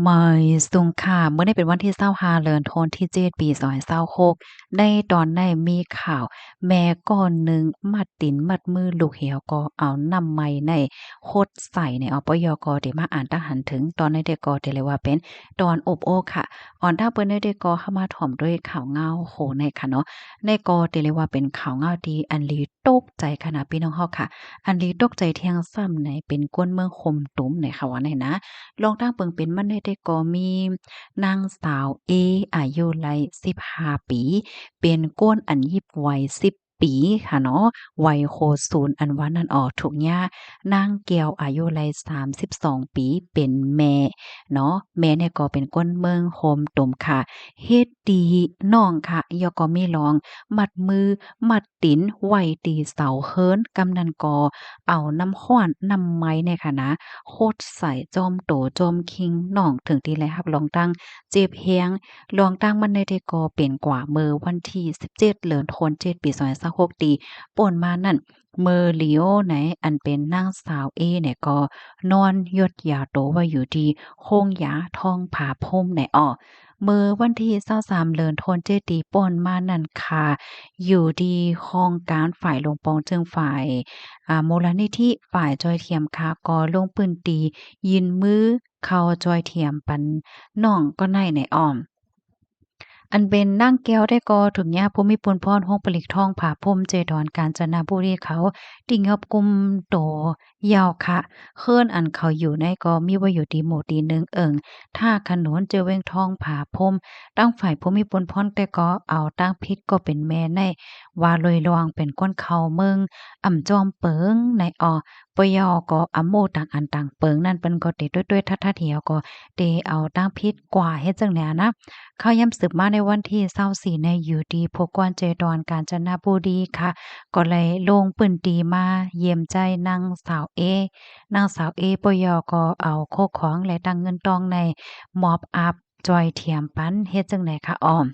ไม่สุงค่ะเมื่อได้เป็นวันที่25เดือนธันวาคมที่7ปี2026ในตอนนั้นมีข่าวแม่ก่อนหนึ่งมัดตีนมัดมือลูกเหี่ยวก็เอาน้ำไหม้ในโคตรใส่ในอปยก็ได้มาอ่านตาหันถึงตอนนั้นเด็กก็ได้เลยว่าเป็นตอนอบโอ้ค่ะอ่อนถ้าเปิ้นได้เด็กก็เข้ามาถ่อมด้วยข่าวเงาโหในค่ะเนาะในก็ได้เลยว่าเป็นข่าวเงาที่อันลีตกใจขนาดพี่น้องเฮาค่ะอันลีตกใจเที่ยงซ้ำในเป็นก้นเมืองคมตุ้มในค่ะว่าไหนนะ ลองตั้งเปิงเป็นมันได้ก็มีนางสาวเออายุไล15ปีเป็นก้นอันยิบวัย10ปีค่ะเนาะวัยโคศูนย์อันว่านั่นออกถูกย่านางแก้วอายุไล32ปีเป็นแม่เนาะแม่เนี่ยก็เป็นก้นเมืองโฮมตมค่ะเฮ็ดดีน้องค่ะยอก็มีลองมัดมือมัดตีนไว้ตีเสาเฮิรนกำนันก็เอาน้ำร้อนน้ำไม้เนี่ยค่ะนะ โคตรใส่จอมโตจอมคิงน้องถึงที่แล้วครับลองตั้งเจ็บแฮงลองตั้งมันได้ได้ก็เป็นกว่าเมื่อวันที่17เดือนธันวาคม7ปี2026ตีป่นมานั่นเมอลีโอไหนอันเป็นนางสาวเอเนี่ยก็นอนยดยาโตไว้อยู่ที่โรงยาทองผาพรมในอ้อเมื่อวันที่23เดือนธันวาคม7ตีป่นมานั่นค่ะอยู่ที่โครงการฝ่ายลงปองจึงฝ่าย มูลนิธิฝ่ายจอยเทียมค่ะก็ลงพื้นที่ยื่นมือเข้าจอยเทียมปันน้องก็ในอ้อม อันเป็นนางแก้วได้ก่อถึงยาภูมิพลพรฮ้องปลิกทองผาพรมเจดอนกาญจนบุรีเขาติ่งยอบกุมโตยาวค่ะเคิ้นอันเขาอยู่ในก็มีไว้อยู่ที่หมู่ที่1ท่าขนุนเจอเว้งทองผาพรมตั้งฝ่ายภูมิพลพรแต่ก็เอาตั้งพิษก็เป็นแม่ในว่าลอยลวงเป็นก้นเขาเมืองจอมเปิงในปยอก็โมต่างอันต่างเปิงนั่นเปิ้นก็เตด้วยๆทัดๆเหี่ยวก็เตเอาตั้งพิษกว่าเฮ็ดจังแหน่นะ เข้าย่ำสืบมาในวันที่24ในอยู่ดีพบกวนเจดอนกาญจนบุรีค่ะก็เลยลงปื้นตีมาเยี่ยมใจนางสาวเอปยก็เอาโคของและตังเงินตองในมอบอัพจอยเทียมปันเฮ็ดจังได๋คะอ้อม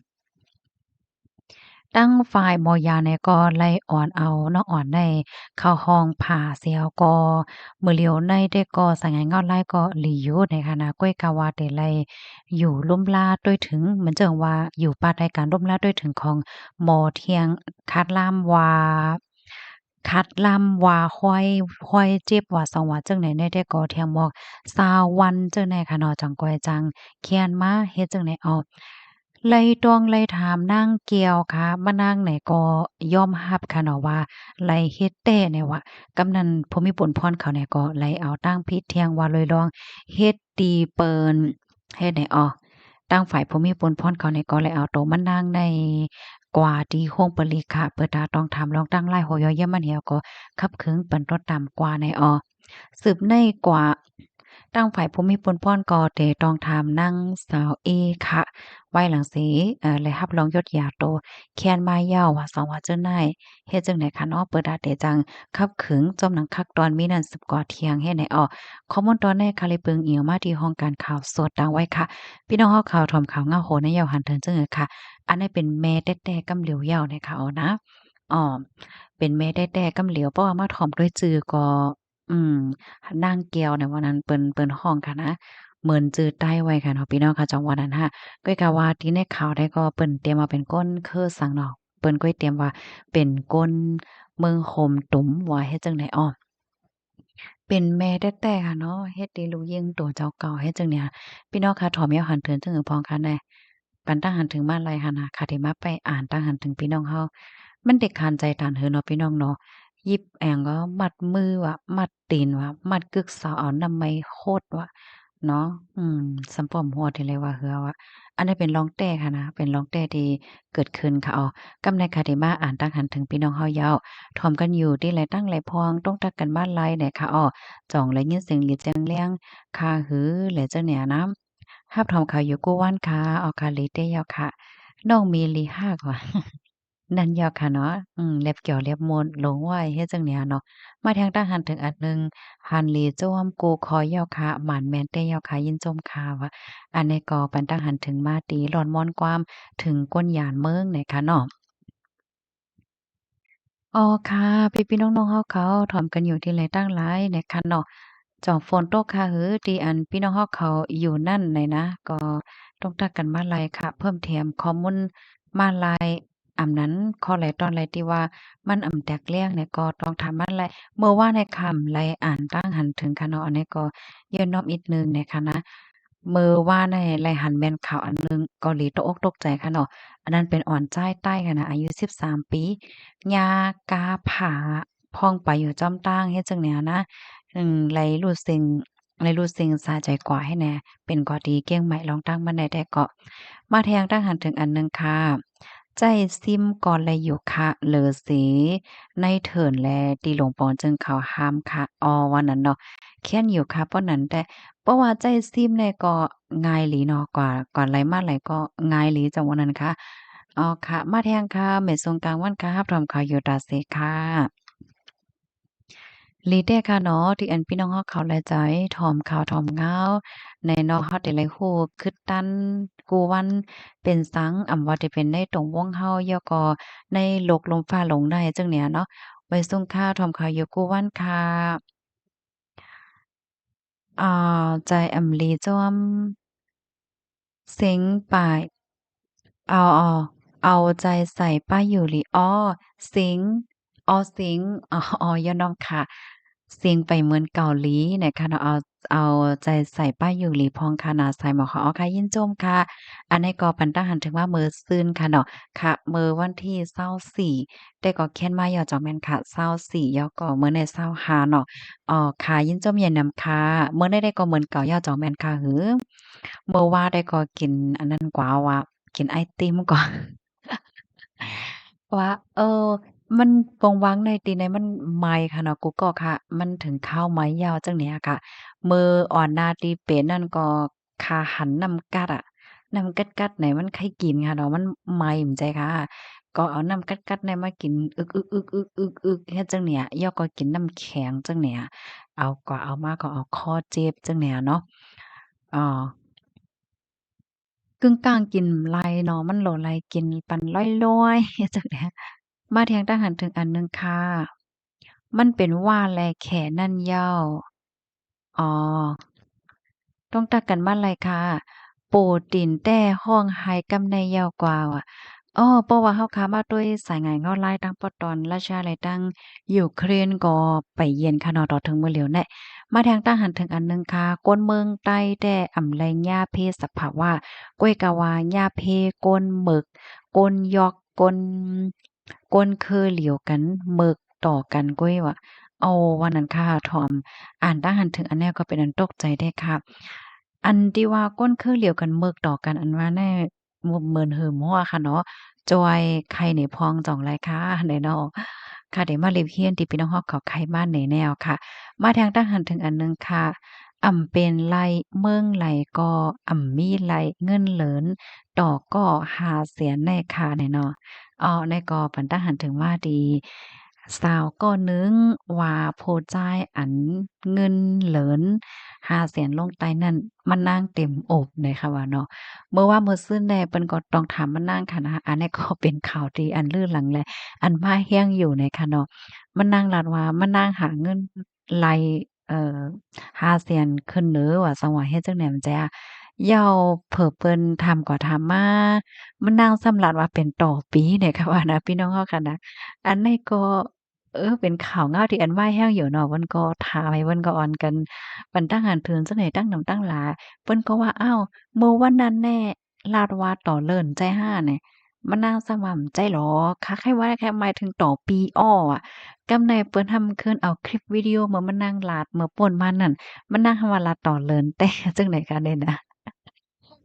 ตั้งฝ่ายมอยาเนี่ยก็ไล่อ่อนเอาน้องอ่อนได้เข้าห้องผ่าเสียวก็มื้อเหลียวในได้ก็สงายเงาไล่ก็หลีอยู่ในคณะก้วยกาวาแต่ไลอยู่ลุ่มลาด้วยถึงเหมือนเจิงว่าอยู่ปาดรายการลุ่มลาด้วยถึงของหมอเทียงคัดลามว่าห้อยเจ็บว่าสองว่าจังไหนแน่ได้ก็เทียงบอก20วันจังไหนค่ะเนาะจังก้อยจังเขียนมาเฮ็ดจังไหนอ้อ ไล่ตวงไล่ถามนางแก้วค่ะมานางไหนก็ยอมรับค่ะเนาะว่าไล่เฮ็ดแต่เนี่ยว่ากำนันภูมิพลพรเขาเนี่ยก็ไล่เอาตั้งพิษเที่ยงว่าเลยลองเฮ็ดตีเปิ้นเฮ็ดให้ตั้งฝ่ายภูมิพลพรเขาเนี่ยก็เลยเอาตัวมานั่งในกว่าที่โรงปลีค่ะเปิดตาต้องทำลองตั้งไล่โหยอเยี่ยมมันเหี่ยวก็คับขึงปันรถตามกว่าในสืบในกว่าตั้งฝ่ายภูมิพลพรก็ได้ต้องถามนางสาวเอค่ะ ไว้หลังสีเลยรับรองยศหยาโตแค้นมายาวว่าสองว่าเจ้านายเฮ็ดจังได๋คะเนาะเปิดดาเตจังคับขึงจอมหนังคักตอนมีนั่น10กว่าเที่ยงเฮ็ดให้ข้อมูลตอนในค่ะเลยเปิงอิ๋วมาที่ห้องการข่าวสดดังไว้ค่ะพี่น้องเฮาข่าวถอมข่าวเงาโหนยาวหันเทิงจังเอ๋อค่ะอันนี้เป็นแม่แต้ๆกำเหลียวยาวเนี่ยค่ะนะอ้อเป็นแม่แต้ๆกำเหลียวเพราะว่ามาถ่อมด้วยจื่อก็อืมนางแก้วในวันนั้นเปิ้นฮ้องค่ะนะเหมือนจื่อใต้ไว้ค่ะเนาะพี่น้องค่ะจังหวัดนั้นค่ะ ก้อยกะว่าที่ในข่าวได้ก็เปิ้นเตรียมมาเป็นก้นคือสังเนาะเปิ้นก้อยเตรียมว่าเป็นก้นเมืองโฮมตุ้มว่าเฮ็ดจั่งใดอ้อเป็นแม่แท้ๆค่ะเนาะเฮ็ดให้ลูกยิ่งตัวเจ้าเก่าเฮ็ดจั่งเนี่ยพี่น้องคะถอมยาวหันเถินจั่งอื่อพองค่ะแน่ปันตั้งหันถึงมาลัยหันน่ะค่ะที่มาไปอ่านตั้งหันถึงพี่น้องเฮามันได้คานใจตานเหินเนาะพี่น้องเนาะยิบแองก็มัดมือว่ะมัดตีนว่ะมัดกึกสาวเอาน้ำไม้โคตรว่ะเนาะสำป้อมฮัวที่เลยว่าเหือว่ะ อันนี้เป็นร้องแต้ค่ะนะเป็นร้องแต้ที่เกิดขึ้นค่ะกำในคาที่มาอ่านตั้งหันถึงพี่น้องเฮาเยาวถ่อมกันอยู่ที่ไหลตั้งไหลพองต้องตักกันบ้านไรเนี่ยค่ะจ่องและยินเสียงหลีแจ้งเลี้ยงคาหือแหละเจ้าเนี่ยน้ำฮับถอมข่าวอยู่กู้ว่านค่ะคาลิเต้ยาวค่ะน้องมีลีห้ากว่า นั่นยาวค่ะเนาะเล็บเกี่ยวเล็บมนหลงไหวเฮ็ดจั่งเนี้ยเนาะมาแทงตาหันถึงอันหนึ่งหันหลีจ้วมกูคอยาวค่ะหมานแม่นแต่ยาวค่ะยินจมค่ะว่าอันนี้ก็ปันตาหันถึงมาตีร้อนม่อนความถึงก้นหยานเมืองไหนค่ะเนาะอ๋อค่ะพี่ๆน้องๆเฮาเขาถ่อมกันอยู่ที่ไหนตั้งหลายเนี่ยค่ะเนาะ จ่องฝนตกค่ะหือที่อันพี่น้องเราเขาอยู่นั่นไหนนะก็ต้องตักกันมาลัยค่ะเพิ่มเติมข้อมูลมาลัยอำนั้นข้อไหลตอนไหลที่ว่ามันแตกเลี่ยงเนี่ยก็ต้องทำมาลัยเมื่อว่าในคำไหลอ่านตั้งหันถึงค่ะเนาะอันนี้ก็ย้อนนอบอีกหนึ่งนะคะนะเมื่อว่าในไหลหันแม่นข่าวอันหนึ่งเกาหลีตกอกตกใจค่ะเนาะอันนั้นเป็นอ่อนจ้ายใต้ค่ะนะอายุ13ปียากาผาพ่องไปอยู่จอมตั้งเฮ็ดจังเนี่ยนะ ไรรู้สึงสาใจกว่าให้แหน่เป็นกว่าดีเก้งใหม่ลองตั้งมาได้แต่เกาะมาแทงตั้งหันถึงอันหนึ่งค่ะใจซิมก่อนแลอยู่ค่ะเหลือสีในเถินแลตีหลวงปอนจึงเขาห้ามค่ะวันนั้นเนาะแค้นอยู่ค่ะเพราะนั้นแต่เพราะว่าใจซิมเนี่ยก็ง่ายหลีเนาะกว่าไหลมาไหลก็ง่ายหลีจังวันนั้นค่ะอ๋อค่ะมาแทงค่ะเม็ดทรงกลางวันค่ะรับรองข่าวอยู่ตาเสค่ะ ลีเดค่ะเนาะที่อันพี่น้องเฮาเขาแลใจถ่อมข่าวถ่อมเหงาในเนาะเฮาได้ไลฮู้คึดตันกูวันเป็นสังว่าที่เป็นในตรงวงเฮาย่อก็ในโลกลมฟ้าหลงได้จังเนี่ยเนาะไว้ส่งข่าวถ่อมข่าวอยู่กูวันค่ะอ่าใจลีจ้อมเซ็งปาย เอาใจใส่ป้าอยู่หลีสิงสิงย่อน้อมค่ะสิงไปเหมือนเกาหลีนะคะเนาะเอาใจใส่ป้าอยู่หลีพองค่ะน่ะใส่หมอขอค่ะยินโจมค่ะอันนี้ก็ปันตาหันถึงว่ามื้อซืนค่ะเนาะค่ะมื้อวันที่24แต่ก็แค้นมาย่อจอแม่นค่ะ24ย่อก็มื้อใน25เนาะค่ะยินโจมเย็นนำค่ะมื้อใดๆก็เหมือนเก่าย่อจอแม่นค่ะหือมื้อว่าได้ก็กินอันนั้นกว่าว่า กินไอติมก่อนว่ามันปงวังในตีในมันไหม้ค่ะเนาะกูก็ค่ะมันถึงข้าวไหม้ยาวจังเนี่ยค่ะมื้ออ่อนหน้าตีเป็นนั่นก็คาหันน้ำกัดอะน้ำกัดๆไหนมันไคกินค่ะเนาะมันไหม้แม่นใจค่ะก็เอาน้ำกัดๆเนี่ยมากินอึกๆๆๆๆเฮ็ดจังเนี่ยย่อก็กินน้ำแข็งจังเนี่ยเอามาก็เอาคอเจ็บจังเนี่ยเนาะอ้อกึ่งกลางกินไรเนาะมันโหลไรกินปันร้อยๆจังเนี่ยมาเถียงทหารถึงอันหนึ่งค่ะมันเป็นว่าแลแขนั่นเหย้าอ๋อ ต้องตักกันบ้านไรค่ะโปรตีนแต้ห้องไฮกำในยาวกว่าว่ะเพราะว่าเฮาค้ามาด้วยสายงานเงาลายตั้งปอตอนราชาลัยตั้งยูเครนก็ไปเยือนค่ะเนาะต่อถึงมื้อเหลียวแน่มาทางตั้งหันถึงอันหนึ่งค่ะก้นเมืองใต้แต้แลหญ้าเพสภาวะก้วยกะว่าหญ้าเพก้นหมึกก้นยอกก้นคือเหลียวกันหมึกต่อกันก้วยว่ะวันนั้นค่ะถ่อม อ่านได้หันถึงอันเนี้ยก็เป็นอันตกใจได้ค่ะอันที่ว่าก้นคือเหลียวกันเมิกต่อกันอันว่าแน่เหมือนหือมั่วค่ะเนาะจอยไข่นี่พองจ่องไรค่ะไหนเนาะค่ะเดี๋ยวมาเรียบเรียนที่พี่น้องฮอกเขาไข่บ้านไหนแนวค่ะมาทางตั้งหันถึงอันหนึ่งค่ะเป็นไรเมืองไหลก็มีไรเงินเหลินต่อก็หาเสียนในค่ะไหนเนาะในก็ปันตั้งหันถึงว่าดีสาวก็นึงว่าโพดจ่ายอันเงินเหลิน500,000ลงใต้นั้นมานั่งเต็มอกเลยค่ะว่าเนาะเมื่อว่ามื้อซื่นแลเปิ้นก็ต้องถามมานั่งค่ะนะคะอันนี้ก็เป็นข่าวดีอันลือหลังแลอันมาแฮ้งอยู่เนี่ยค่ะเนาะมานั่งลาดว่ามานั่งหาเงินไล่เอ่อ500,000ขึ้นเด้อว่าจั่งว่าเฮ็ดจั่งใดมันจะเหย้าเผลอเปิ้นทำก็ทำมานั่งสำรัดว่าเป็นต่อปีเนี่ยค่ะว่านะพี่น้องเฮาค่ะนะอันนี้ก็ เป็นข่าวเงาที่อันว่าแฮ้งอยู่เนาะมันก็ถ่ายมันก็ออนกันปันตั้งหันเทินจังได๋ตั้งนำตั้งหลาเพิ่นก็ว่าอ้าวเมื่อวันนั้นแน่ลาวว่าต่อเลิศใจร้าแหน่มะนางสม่ำใจหรอคะใครว่าแค่หมายถึงต่อปีอ้ออะกำในเปิ้นทำขึ้นเอาคลิปวิดีโอเมื่อมานั่งลาดเมื่อป่นมานั่นมานั่งว่าลาดต่อเลินแต่จังได๋คะเนี่ยนะ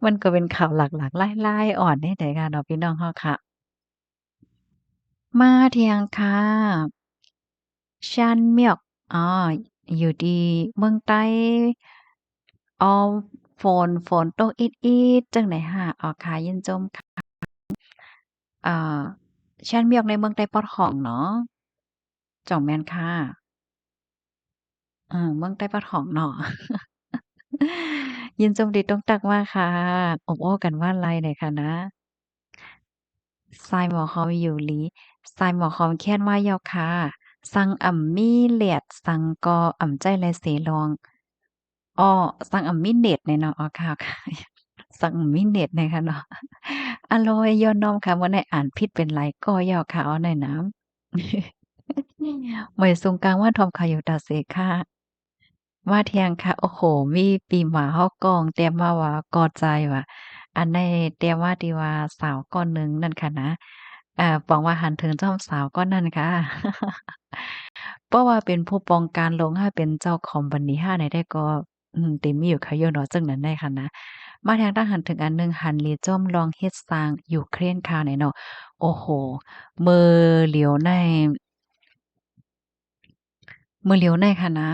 มันก็เป็นข่าวหลากๆหลายๆอ่อนได้ใดค่ะเนาะพี่น้องเฮาค่ะมาเที่ยงค่ะชันเมียกอ๋ออยู่ที่เมืองใต้อ๋อฝนตกอีดๆจังได๋ค่ะค่ะยินจมอ่าชันเมียกในเมืองใต้ปอดของเนาะจ้องแม่นค่ะเมืองใต้ปอดของเนาะยินจมดีตรงตักว่าค่ะอบโอ้กันว่าไรหน่อยค่ะนะทรายหมอหอมอยู่หลีทรายหมอหอมแค้นว่าเหย้าค่ะสั่งมีเลียดสั่งกอใจและเสลอง อ้อสั่งอำมีเน็ตเนี่ยเนาะอ๋อค่ะๆสั่งมีเน็ตเนี่ยค่ะเนาะอร่อยย่อน้อมค่ะบ่ได้อ่านผิดเป็นไรก็ย่อค่ะอ้อน้อยน้ำไม่ทรงกลางว่าทอมค่ะอยู่ตาเสค่ะว่าเที่ยงค่ะโอ้โฮมีปีหมาเฮากองเตรียมมาว่ากอใจว่าอันใดเตรียมว่าที่ว่าสาวก้อนหนึ่งนั่นค่ะนะปองว่าหันถึงเจ้าสาวก้อนนั้นค่ะ เพราะว่าเป็นผู้ปองการลงให้เป็นเจ้าของบัดนี้ห้าไหนได้ก็เต็มมีอยู่ค่ะโยเนาะจั่งนั้นได้ค่ะนะมาทางด้านหันถึงอันหนึ่งหันลีจ้อมลองเฮ็ดสร้างยูเครนค่ะไหนเนาะโอ้โฮมือเหลียวในมือเหลียวในค่ะนะ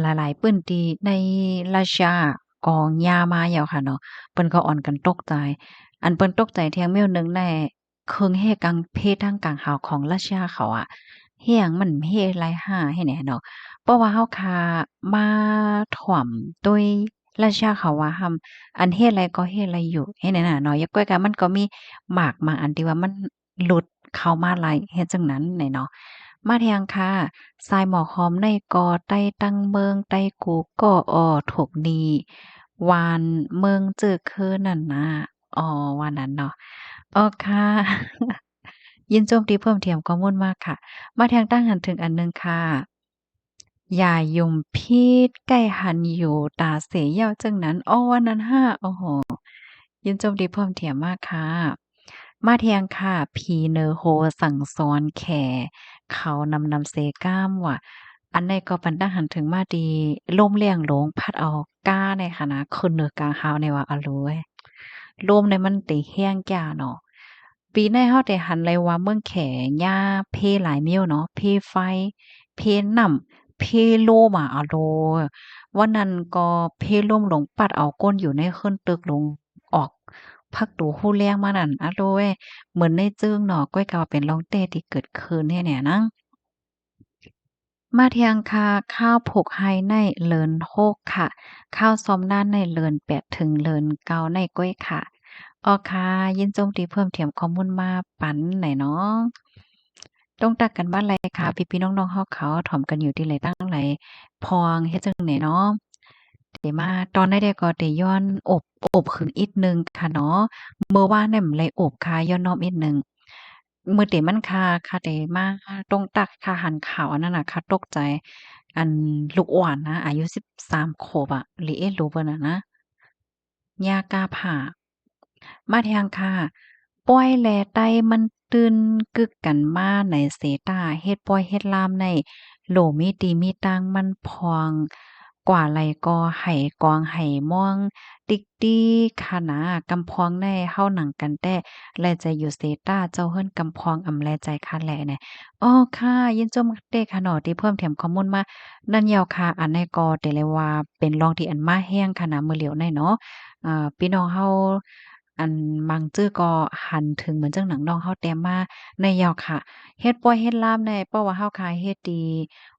หลายๆเปิ้นที่ในราชาก็ย่ามาแล้วค่ะเนาะเปิ้นก็อ่อนกันตกใจอันเปิ้นตกใจเที่ยงแมวหนึ่งแน่เคิงเฮกังเพศทางกลางหาวของราชาเขาอะเฮียงมันเฮ็ดหลายห้าให้แหน่เนาะเพราะว่าเฮาคามาถ่อมด้วยราชาเขาว่าหำอันเฮ็ดไรก็เฮ็ดไรอยู่เฮ็ดนั่นน่ะเนาะอย่างก้อยก็มันก็มีหมากบางอันที่ว่ามันหลุดเข้ามาหลายเฮ็ดจั่งนั้นน่ะเนาะ มาแทงค่ะทรายหมอกหอมในกอใต้ตั้งเมืองใต้กูก่ออ้อถกดีวานเมืองเจอคือนั่นนะอ๋อว่านั้นเนาะอ๋อค่ะยินโจมตีเพิ่มเติมข้อมูลมากค่ะมาแทงตั้งหันถึงอันหนึ่งค่ะอย่ายมพิษใกล้หันอยู่ตาเสยเย้าจังนั้นอ้อวันนั้นห้าโอ้โฮ ยินโจมดีพร้อมเพรียงมากค่ะมาเทียงค่ะผีเนอโฮสั่งสอนแขเขานำเสก้ามว่ะอันใดก็ปันตั้งหันถึงมาดีล่มเลี่ยงหลงพัดเอาก้าในค่ะนะขึ้นเหนือกลางฮาวในว่าอะโลยลมในมันติแห้งจ้าเนาะปีในเฮาได้หันเลยว่าเมืองแขย่าเพหลายนิ้วเนาะเพไฟเพน้ำเพลมอะอะโลวันนั้นก็เพล่มหลงปัดเอาก้นอยู่ในขึ้นตึกลงออก พักตูฮู้แล้งมานั่นอะโดยเหมือนในจึงเนาะก้อยก็ว่าเป็นร้องเต้ที่เกิดขึ้นเนี่ยเนี่ยนะมาเที่ยงค่ะข้าวผูกไฮในเลิน6ค่ะข้าวซ้อมด้านในเลิน8ถึงเลิน9ในก้อยค่ะอ้อค่ะยินจงตีเพิ่มเติมข้อมูลมาปันไหนเนาะต้องตักกันบ้านไรค่ะพี่ๆน้องๆเฮาเขาถ่อมกันอยู่ที่ไหนตั้งไหลพองเฮ็ดจังไหนเนาะ เดมาตอนได้ๆก็ได้ย้อนอบขึ้นอีกหนึ่งค่ะเนาะเมื่อวานเนี่ยมันเลยอบค่ะย้อนน้อมอีกหนึ่งมื้อเตมันค่ะได้มาตรงตักค่ะหันข่าวอันนั้นน่ะค่ะตกใจอันลูกอ่อนนะอายุ13ขวบอะหรือเอ๊ะรู้เบิ่นอะนะย่ากาผาก มาแทงค่ะป้อยแลไต้มันตื่นกึกกันมาในเสตาเฮ็ดป้อยเฮ็ดลามในโหลมีตีมีตังมันพองกว่าไหลกอไห้กวางไห้ม่วงติ๊กตี้ค่ะนะกำพองในเฮาหนังกันแต่แลใจอยู่เสตาเจ้าเฮิรนกำพองอำแลใจค่ะแลเนี่ยอ้อค่ะยินจมเด้ค่ะเนาะที่เพิ่มเติมข้อมูลมานั่นยาวค่ะอันในก็ได้เลยว่าเป็นรองที่อันมาแห้งค่ะนะมื้อเหลียวในเนาะพี่น้องเฮา อันบางจื้อก็หันถึงเหมือนจังหนังน้องเฮาแต้มมาในยาวค่ะเฮ็ดป่วยเฮ็ดลามในเพราะว่าเฮาคายเฮ็ดดี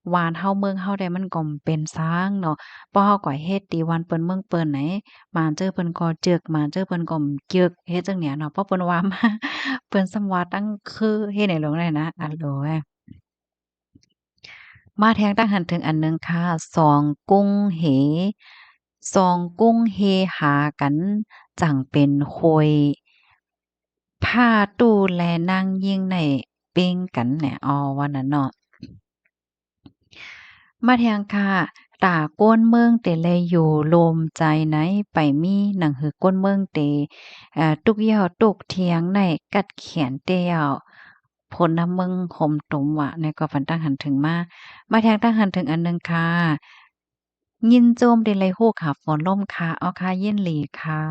หวานเฮาเมืองเฮาได้มันก็เป็นซางเนาะเพราะเฮาก็เฮ็ดดีหวานเปิ้นเมืองเปิ้นไหนมาเจอเปิ้นก็จึกมาเจอเปิ้นก็เจึกเฮ็ดจังเนี้ยเนาะเพราะเปิ้นว่ามาเปิ้นสำว่าตั้งคือเฮ็ดให้หลงได้นะอันโหลมาแทงตั้งหันถึงอันหนึ่งค่ะสองกุ้งเหสองกุ้งเฮหากันจั่งเป็นโคยผ้าตู้แลนั่งยิงในเป้งกันแหน่อ๋อว่านั้นเนาะ มาแทงค่ะตาก้นเมืองเตแลอยู่โลมใจไหนไปมีหนังหือก้นเมืองเตตุกเหย้าตุกเถียงในกัดเขียนเตี้ยวพลน้ำเมืองห่มตุมว่ะในก็ฝันตั้งหันถึงมาแทงตั้งหันถึงอันหนึ่งค่ะยินโจมเดลัยโฮค่ะฝนล่มค่ะเอาค่ะยินหลีค่ะ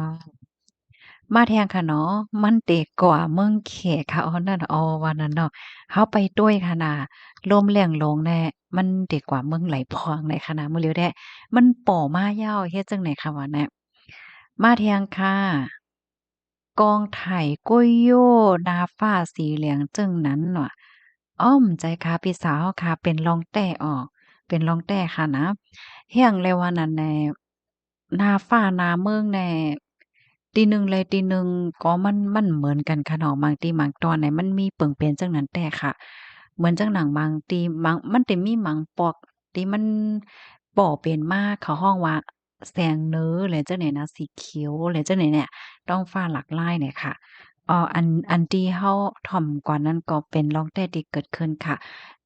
มาแทงค่ะเนาะมันเตกว่าเมืองแขค่ะอ๋อนั่นอ๋อว่านั้นเนาะเฮาไปด้วยค่ะน่ะลมแรงลงแน่มันเด็กกว่าเมืองไหลพองในค่ะนะมื้อเลียวแดะมันป่อมายาวเฮ็ดจังได๋ค่ะว่าแน่มาแทงค่ะกองไถกุ้ยโย่นาฟ้าสีเหลืองจึงนั้นน่ะอ้อมใจค่ะพี่สาวค่ะเป็นรองแต้ออกเป็นรองแต้ค่ะนะเฮียงเลยว่านั่นแหละนาฟ้านาเมืองแน่ตีหนึ่งเลยตีหนึ่งก็มันเหมือนกันค่ะเนาะบางทีบางตอนเนี่ยมันมีเปิ่งเป็นจังนั้นแต่ค่ะเหมือนจังหนังบางตีบางมันจะมีบางปอกที่มัน ป่อเป็นมากเขาฮ้องว่าแสงเน้อแล้วจังไหนนะสีเขียวแล้วจังไหนเนี่ยต้องฟ้าหลากหลายเนี่ยค่ะอันที่เฮาถ่อมกว่านั้นก็เป็นลองแต้ที่เกิดขึ้นค่ะ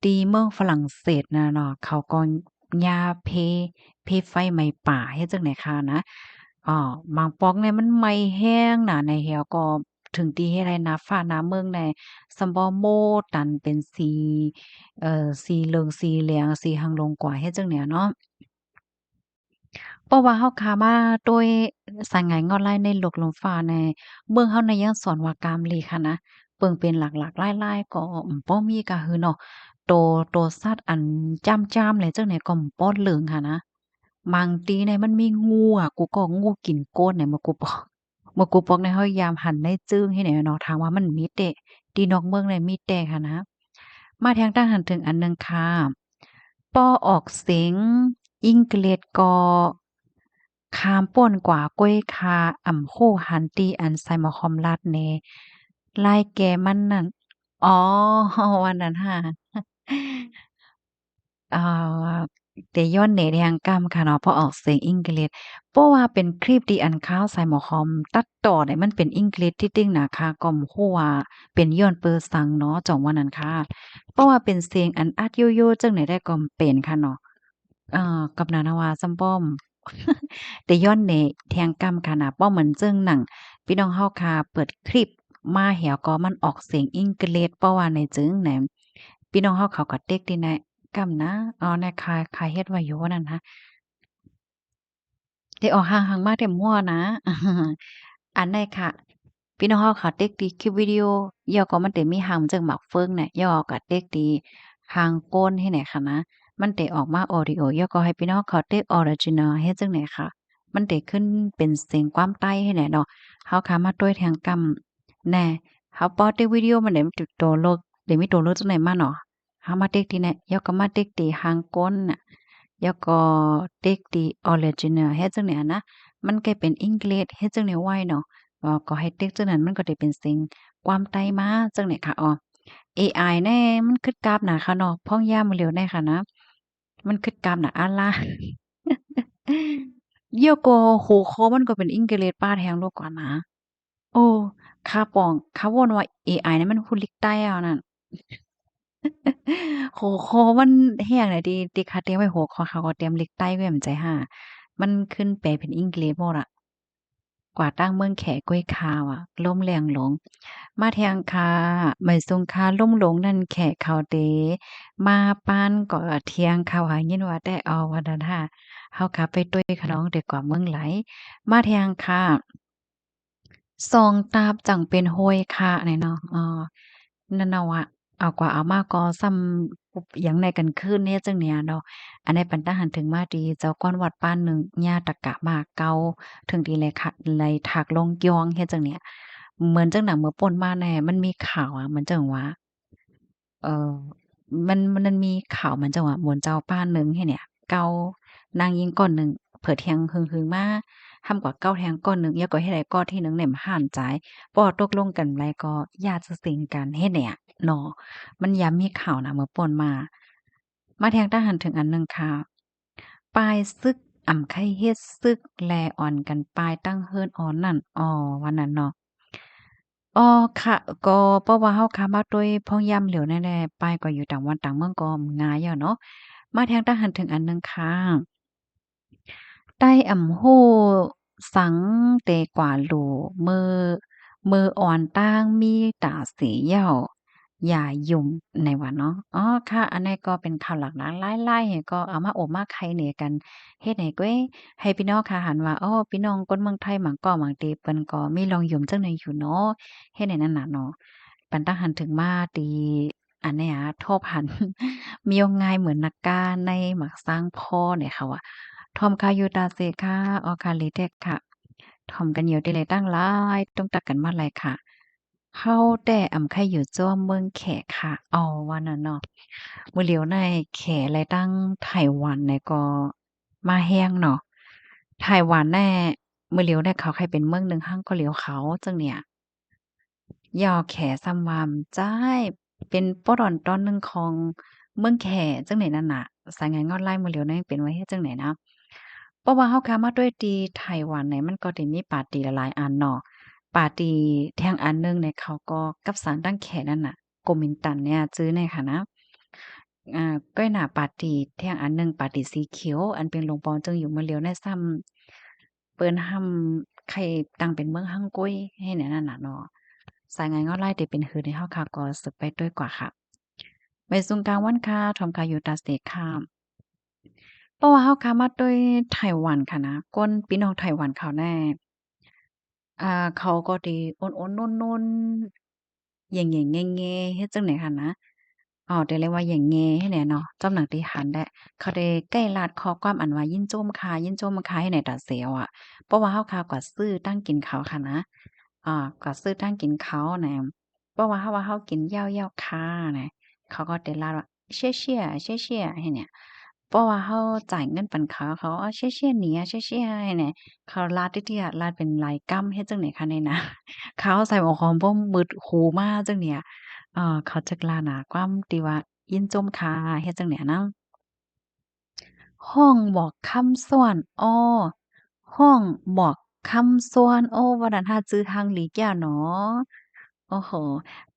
ที่เมืองฝรั่งเศสน่ะเนาะเขาก็ย่าเพไฟไหม้ป่าเฮ็ดจั่งใดค่ะนะบางปอกเนี่ยมันไหม้แรงน่ะในแฮวก็ถึงที่เฮ็ดให้หน้าฟ้าหน้าเมืองเนี่ยซัมบ่โมตันเป็นสีสีเหลืองสีเหลืองสีหังลงกว่าเฮ็ดจั่งเนี่ยเนาะ เพราะว่าเฮาค้ามาโดยสายงานออนไลน์ในโลกลมฟ้าในเมืองเฮาน่ะยังสอนว่ากามลีค่ะนะเปิ่งเป็นหลากๆหลายๆก็บ่มีก็คือเนาะโตสัตว์อันจ้ำๆเลยจังไหนก็บ่เหลืองค่ะนะบางทีเนี่ยมันมีงูอะกูก็งูกินก้นเนี่ยเมื่อกูปอกเนี่ยเฮายามหันในจึ้งให้แหน่เนาะถามว่ามันมีเดะที่นอกเมืองเนี่ยมีแต่ค่ะนะมาทางด้านหันถึงอันหนึ่งค่ะปอออกเสียงอังกฤษก็ คามป่นกว่าก้วยคาอ่ำโคหันตีอันไซมาคอมลาดเนลายแกมันนั่นอ๋อวันนั้นค่ะอ่าแต่ย้อนเน็ตยังกำค่ะเนาะเพราะออกเสียงอังกฤษเพราะว่าเป็นคลิปที่อันข้าวใส่หมอคอมตัดต่อเนี่ยมันเป็นอังกฤษที่ติ้งหนาค่ะก็บ่ฮู้ว่าเป็นย้อนเปิดสังเนาะจ่องว่านั้นค่ะเพราะว่าเป็นเสียงอันอัดโยๆจังได๋ได้ก็เป็นค่ะเนาะ กับนานาวาซัมป้อมแต่ย้อนเนแทงกำค่ะนะป้อมเหมือนจึงหนังพี่น้องเฮาค่ะเปิดคลิปมาแหวก็มันออกเสียงอังกฤษเพราะว่าในจึงแหนมพี่น้องเฮาเขาก็เต็กดีนะกำนะในคายเฮ็ดไว้อยู่ว่านั่นนะได้ออกห่างๆมาแต่มั่วนะอันใดค่ะพี่น้องเฮาเขาเต็กดีคลิปวิดีโอย่อก็มันเตมีหางมันจังหมักเฟิงเนี่ยย่อก็เต็กดีหางก้นให้ไหนค่ะนะ มันได้ออกมาออดิโอย่อก็ให้พี่น้องเขาเต็กออริจินัลเฮ็ดจังได๋ค่ะมันได้ขึ้นเป็นเสียงความใต้ให้แหน่เนาะเฮาขามาต้วยแทงกำแน่เฮาปอเต็กวิดีโอมันได้ติดตัวโลกได้มีตัวโลกจังได๋มาเนาะเฮามาเต็กที่เนี่ยย่อก็มาเต็กที่หางก้นน่ะย่อก็เต็กที่ออริจินัลเฮ็ดจังได๋อะนะมันกลายเป็นอังกฤษเฮ็ดจังได๋ไหวเนาะก็ให้เต็กจังนั้นมันก็ได้เป็นเสียงความใต้มาจังได๋ค่ะเอไอแน่มันคิดกราฟหนาค่ะเนาะพ้องย่ามเหลียวแน่ค่ะนะมันคิดกราฟหนาอะล่ะเยี่ยวก็หูคอมันก็เป็นอังกฤษป้าแทงโลกกว่านะโอ้ค่าปองค่าวนว่าเอไอนี่มันผู้ลิกใต้เอานั่นหัวข้อมันแฮ้งน่ะที่เขาเตรียมไว้หัวข้อเขาก็เตรียมลิกใต้ไว้เหมือนใจห่ามันขึ้นแปลเป็นอังกฤษหมดอะ กว่าตั้งเมืองแขกล้วยคาวอะล่มแรงหลงมาแทงคาไม่ทรงคาล่มหลงนั่นแขกเขาเตมาปานก็เทียงเขาหายินว่าได้เอาว่านั้นค่ะเฮากะไปตุ้ยคะน้องเด็กกว่าเมืองไหลมาแทงค่ะซองตาบจั่งเป็นโฮยคะนี่เนาะนั่นน่ะวะเอากว่าเอามาก็ซ้ำปุบหยังในกันคืนเนี่ยจังเนี่ยเนาะอันนี้ปันตาหันถึงมาดีเจ้าก้อนวัดป้านหนึ่งญาตะกะมาเกาถึงดีเลยค่ะเลยถักลงยองเฮ็ดจังเนี่ยเหมือนจังหนังเมื่อป่นมาแน่มันมีข่าวอะเหมือนจังว่า เอ่อมันมีข่าวเหมือนจังว่าม่วนเจ้าป้านหนึ่งให้เนี่ยเกานางหญิงก้อนหนึ่งเผิดแฮงหึงๆมาทำกว่าเก้าแฮงก้อนหนึ่งยาก็เฮ็ดให้ก้อนที่หนึ่งเนี่ยมันห่านใจบ่ตกลงกันแล้วก็ญาติสิงกันเฮ็ดเนี่ยเนาะมันย้ำมีข่าวนะเมื่อป่นมาแทงทหารถึงอันหนึ่งค่ะปลายศึกอ่ำไข่เฮ็ดศึกแลอ่อนกันปลายตั้งเฮินอ่อนนั่นวันนั้นเนาะ อ๋อค่ะก็เพราะว่าเฮาค้ามาด้วยพ้องย่ำเหลวแน่ๆไปก็อยู่ต่างวันต่างเมืองก็ง่ายอะเนาะมาแทงทหารถึงอันหนึ่งค่ะใต้อ่ำโฮ้สังเตกว่าหลู่มืออ่อนต้างมีตาสีเหย้าอย่ายุ่มในว่าเนาะอ๋อค่ะอันนี้ก็เป็นข่าวหลากหลายหลายๆก็เอามาโอบมาไข่เหน่กันเฮ็ดให้เก้ยให้พี่น้องค่ะหันว่าอ้อพี่น้องคนเมืองไทยหมั่งก็หมั่งติเปิ้นก็มีลองยุ่มจังใดอยู่เนาะ เฮ็ดให้นั่นน่ะเนาะปันตั้งหันถึงมาตีอันเนี้ยทบหันมียงง่ายเหมือนนักกาในหมักสร้างพ่อเนี่ยค่ะว่าทอมคายูตาเซค่ะออคาลิเทคค่ะทอมกันอยู่ได้เลยตั้งหลายต้องตักกันมาหลายค่ะเข้าแต่อำไข่อยู่จ้อมเมืองแขกค่ะว่านั่นเนาะมื้อเหลียวในแขอะไรตั้งไต้หวันเนี่ยก็มาแฮ้งเนาะไต้หวันแน่มื้อเหลียวเนี่ยเขาใครเป็นเมืองหนึ่งฮั้งก็เหลียวเขาจังเนี่ย ยอแขซ้ำวามจ้ายเป็นป้อดอนตอนหนึ่งของเมืองแขจังไหนนั่นน่ะ สายงานงอนไล่มื้อเหลียวนั้นเป็นไว้เฮ็ดจังไหนนะเพราะว่าเฮาค้ามาด้วยตีไต้หวันเนี่ยมันก็ได้มีปาร์ตีหลายๆอันเนาะปาร์ตีแท่งอันหนึ่งเนี่ยเขาก็กับสารตั้งแขนั่นน่ะก๊กมินตั๋นเนี่ยจื้อแน่ค่ะนะก้อยหน้าปาร์ตีแท่งอันหนึ่งปาร์ตีสีเขียวอันเป็นหลวงปอจึงอยู่มาเลียวในซ้ำเปิ้นห้ำไข่ตั้งเป็นเมืองฮั่งกุ้ยให้แนนั่นน่ะเนาะสายงานงอนไล่ที่เป็นหือในเฮาค่ะก็สืบไปด้วยกว่าค่ะไปซุงกลางวันค่ะถอมกาอยู่ตาเสกค่ะ เพราะว่าเฮาค้ามาด้วยไต้หวันค่ะนะก้นพี่น้องไต้หวันเขาแน่เขาก็สิโอนๆโน้นๆแหย่ๆแง่ๆเฮ็ดจั่งใดหั้นนะได้เรียกว่าแหย่แง่ให้แหน่เนาะจอมหนังติหันแดะเขาได้ใกล้ลาดข้อความอันว่ายินโจมค่ะยินโจมค่ะให้แหน่ตาเสียวอะเพราะว่าเฮาค้าก็ซื้อตั้งกินเขาวค่ะนะก็ซื้อตั้งกินเขาวแหน่เพราะว่าเฮาว่าเฮากินเหย้าๆค่ะแหน่เขาก็ได้ลาดว่าเชี่ยๆเชี่ยๆให้เนี่ยเพราะว่าเฮาจ่ายเงินปันเขาเขาเชี่ยๆหนีอะเชี่ยๆให้แหน่ เขาลาดเตี้ยๆลาดเป็นลายกำเฮ็ดจั่งใดคะเนี่ยนะเขาใส่หมวกหอมบ่มึดหูมาจั่งเนี่ยเขาจักลาหนาความที่ว่ายินจมค่ะเฮ็ดจั่งใดนะห้องบอกคำส่วนอ้อห้องบอกคำส่วนโอ้ว่าดันถ้าจื้อทางหลีแก้วเนาะโอ้โฮ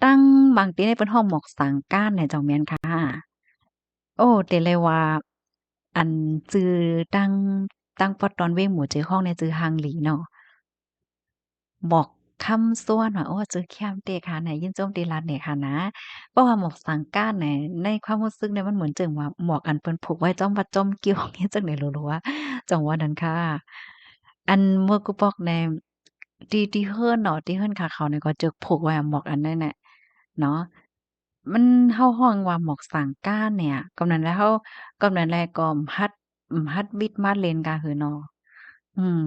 ตั้งบางทีนี่เปิ้นห้องหมอกสังก้านเนี่ยเจ้าแม่นค่ะโอ้แต่เลยว่าอันจื้อตั้งปอตอนเว้งหมู่จื้อห้องเนี่ยจื้อฮางหลีเนาะ หมอกค่ำซ้วนว่าโอ้จื้อแค้มเตค่ะไหนยินโจมตีรัดเนี่ยค่ะนะเพราะว่าหมอกสังก้านเนี่ยในความรู้สึกเนี่ยมันเหมือนจั่งว่าหมอกอันเปิ้นผูกไว้จ้อมวัดจ้อมเกี่ยวเฮ็ดจั่งใดหรัวๆจังว่านั้นค่ะอันเมื่อกูบอกแนมที่เฮิรนเนาะที่เฮิรนขาเขาเนี่ยก็จึกผูกไว้อะหมอกอันนั้นน่ะเนาะมันเฮาฮ้องว่าหมอกสางก้านเนี่ยกำนั้นแล้วเฮากำนั้นแลก็ฮัดวิดมาดเล่นกาหือเนาะอืม